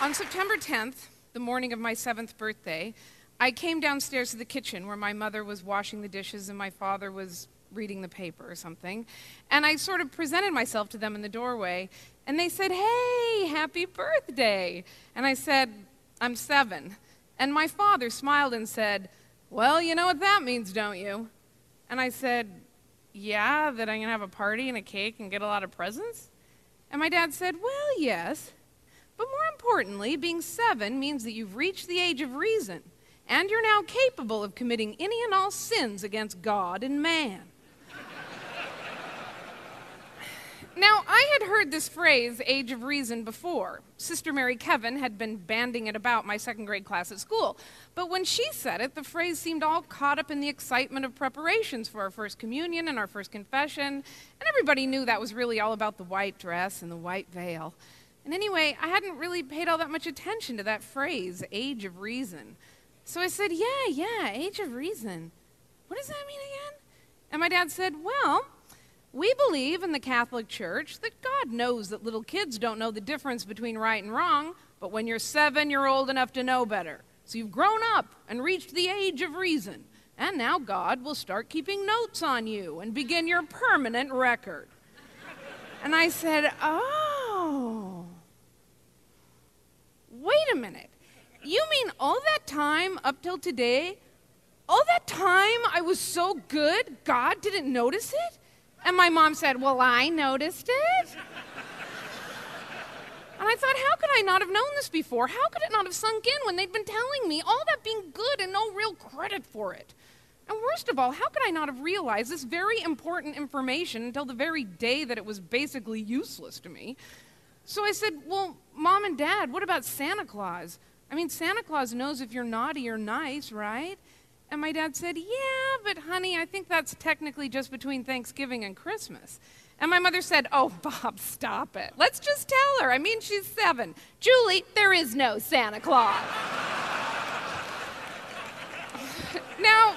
On September 10th, the morning of my 7th birthday, I came downstairs to the kitchen where my mother was washing the dishes and my father was reading the paper or something. And I sort of presented myself to them in the doorway, and they said, "Hey, happy birthday." And I said, "I'm 7. And my father smiled and said, "Well, you know what that means, don't you?" And I said, "Yeah, that I'm going to have a party and a cake and get a lot of presents?" And my dad said, "Well, yes. But more importantly, being 7 means that you've reached the age of reason, and you're now capable of committing any and all sins against God and man." Now, I had heard this phrase, age of reason, before. Sister Mary Kevin had been banding it about my 2nd grade class at school. But when she said it, the phrase seemed all caught up in the excitement of preparations for our first communion and our first confession, and everybody knew that was really all about the white dress and the white veil. And anyway, I hadn't really paid all that much attention to that phrase, age of reason. So I said, yeah, age of reason. What does that mean again? And my dad said, "Well, we believe in the Catholic Church that God knows that little kids don't know the difference between right and wrong, but when you're 7, you're old enough to know better. So you've grown up and reached the age of reason, and now God will start keeping notes on you and begin your permanent record." And I said, "Oh, wait a minute. You mean all that time up till today, all that time I was so good, God didn't notice it?" And my mom said, "Well, I noticed it." And I thought, how could I not have known this before? How could it not have sunk in when they'd been telling me all that being good and no real credit for it? And worst of all, how could I not have realized this very important information until the very day that it was basically useless to me? So I said, "Well, Mom and Dad, what about Santa Claus? I mean, Santa Claus knows if you're naughty or nice, right?" And my dad said, "Yeah, but honey, I think that's technically just between Thanksgiving and Christmas." And my mother said, "Oh, Bob, stop it. Let's just tell her. I mean, she's 7. Julie, there is no Santa Claus." Now,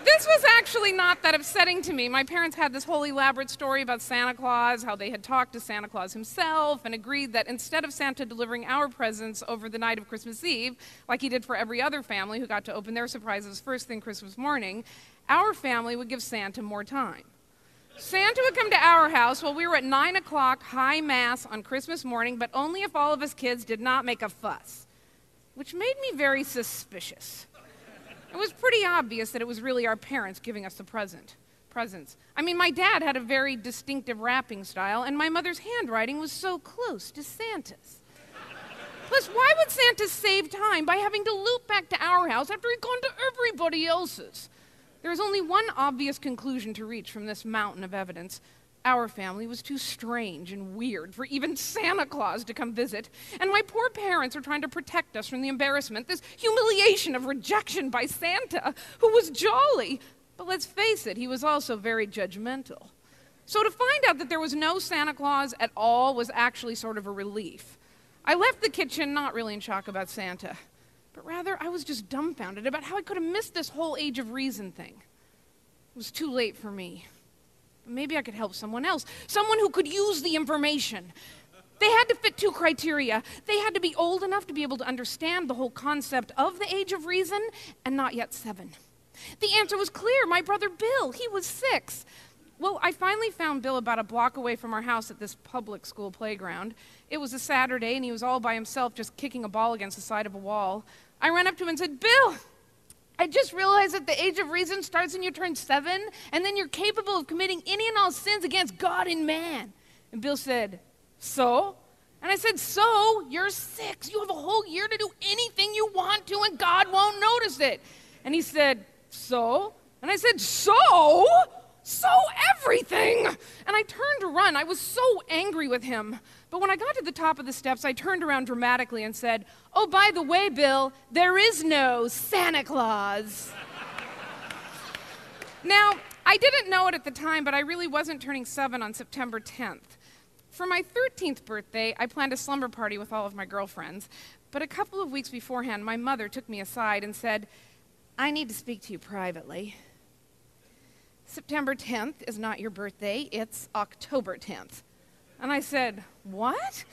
this was actually not that upsetting to me. My parents had this whole elaborate story about Santa Claus, how they had talked to Santa Claus himself and agreed that instead of Santa delivering our presents over the night of Christmas Eve, like he did for every other family who got to open their surprises first thing Christmas morning, our family would give Santa more time. Santa would come to our house while we were at 9 o'clock high mass on Christmas morning, but only if all of us kids did not make a fuss, which made me very suspicious. It was pretty obvious that it was really our parents giving us the presents. I mean, my dad had a very distinctive wrapping style, and my mother's handwriting was so close to Santa's. Plus, why would Santa save time by having to loop back to our house after he'd gone to everybody else's? There was only one obvious conclusion to reach from this mountain of evidence. Our family was too strange and weird for even Santa Claus to come visit, and my poor parents were trying to protect us from the embarrassment, this humiliation of rejection by Santa, who was jolly. But let's face it, he was also very judgmental. So to find out that there was no Santa Claus at all was actually sort of a relief. I left the kitchen not really in shock about Santa, but rather I was just dumbfounded about how I could have missed this whole age of reason thing. It was too late for me. Maybe I could help someone else, someone who could use the information. They had to fit 2 criteria. They had to be old enough to be able to understand the whole concept of the age of reason and not yet 7. The answer was clear. My brother Bill, he was 6. Well, I finally found Bill about a block away from our house at this public school playground. It was a Saturday, and he was all by himself just kicking a ball against the side of a wall. I ran up to him and said, "Bill, I just realized that the age of reason starts when you turn 7, and then you're capable of committing any and all sins against God and man." And Bill said, "So?" And I said, "So? You're 6. You have a whole year to do anything you want to, and God won't notice it." And he said, "So?" And I said, "So? So everything!" And I turned to run. I was so angry with him. But when I got to the top of the steps, I turned around dramatically and said, "Oh, by the way, Bill, there is no Santa Claus." Now, I didn't know it at the time, but I really wasn't turning 7 on September 10th. For my 13th birthday, I planned a slumber party with all of my girlfriends. But a couple of weeks beforehand, my mother took me aside and said, "I need to speak to you privately. September 10th is not your birthday, it's October 10th. And I said, "What?"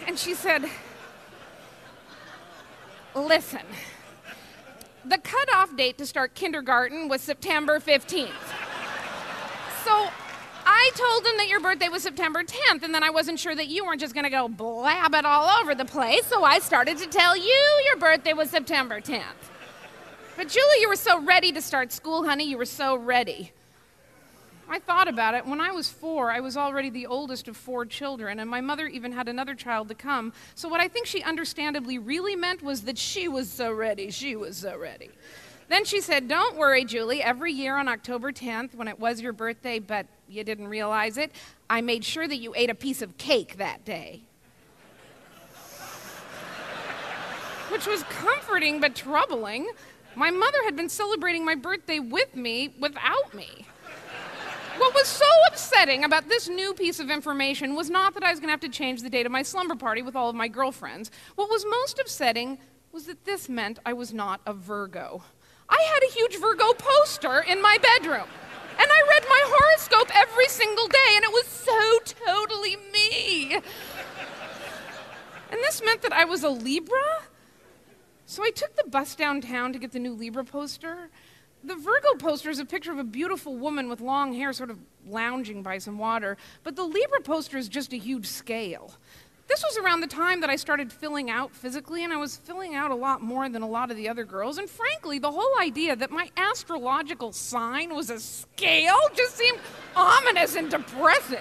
And she said, Listen, the cutoff date to start kindergarten was September 15th. So I told him that your birthday was September 10th, and then I wasn't sure that you weren't just gonna go blab it all over the place, so I started to tell you your birthday was September 10th. But Julie, you were so ready to start school, honey, you were so ready. I thought about it. When I was 4, I was already the oldest of 4 children, and my mother even had another child to come. So what I think she understandably really meant was that she was so ready, she was so ready. Then she said, don't worry, Julie, every year on October 10th, when it was your birthday, but you didn't realize it, I made sure that you ate a piece of cake that day. Which was comforting but troubling. My mother had been celebrating my birthday with me without me. What was so upsetting about this new piece of information was not that I was going to have to change the date of my slumber party with all of my girlfriends. What was most upsetting was that this meant I was not a Virgo. I had a huge Virgo poster in my bedroom, and I read my horoscope every single day, and it was so totally me. And this meant that I was a Libra? So I took the bus downtown to get the new Libra poster. The Virgo poster is a picture of a beautiful woman with long hair sort of lounging by some water, but the Libra poster is just a huge scale. This was around the time that I started filling out physically, and I was filling out a lot more than a lot of the other girls, and frankly, the whole idea that my astrological sign was a scale just seemed ominous and depressing.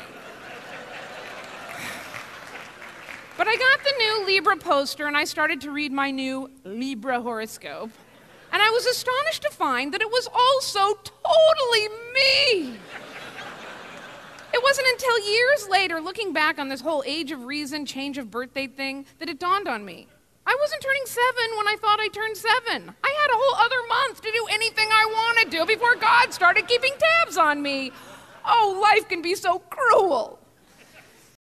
But I got the new Libra poster, and I started to read my new Libra horoscope. And I was astonished to find that it was all so totally me. It wasn't until years later, looking back on this whole age of reason, change of birthday thing, that it dawned on me. I wasn't turning 7 when I thought I turned 7. I had a whole other month to do anything I wanted to before God started keeping tabs on me. Oh, life can be so cruel.